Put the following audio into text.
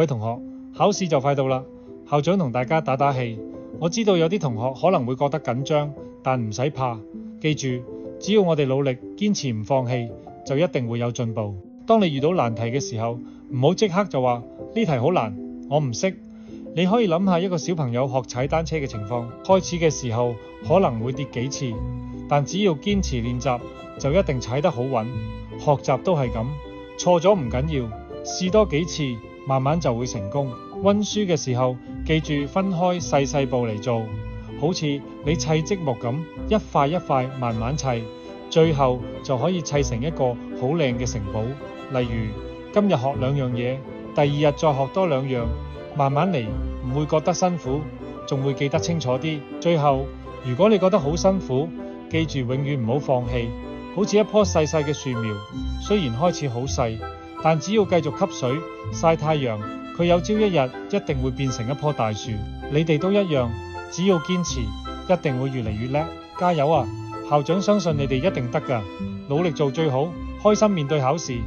各位同學，考試就快到啦，校長同大家打打氣。我知道有啲同學可能會覺得緊張，但唔使怕，記住，只要我哋努力堅持唔放棄，就一定會有進步。當你遇到難題嘅時候，唔好即刻就話呢題好難，我唔識。你可以諗下一個小朋友學踩單車嘅情況，開始嘅時候可能會跌幾次，但只要堅持練習，就一定踩得好穩。學習都係咁，錯咗唔緊要，試多幾次，慢慢就會成功。溫書嘅時候，記住分開細細步嚟做，好似你砌積木咁，一塊一塊慢慢砌，最後就可以砌成一個好靚嘅城堡。例如今日學2樣嘢，第2日再學多2樣，慢慢嚟，唔會覺得辛苦，仲會記得清楚啲。最後，如果你覺得好辛苦，記住永遠唔好放棄，好似一棵細細嘅樹苗，雖然開始好細，但只要繼續吸水、曬太陽，佢有朝一日一定會變成一棵大樹。你哋都一樣，只要堅持，一定會越嚟越叻。加油啊！校長相信你哋一定得㗎，努力做最好，開心面對考試。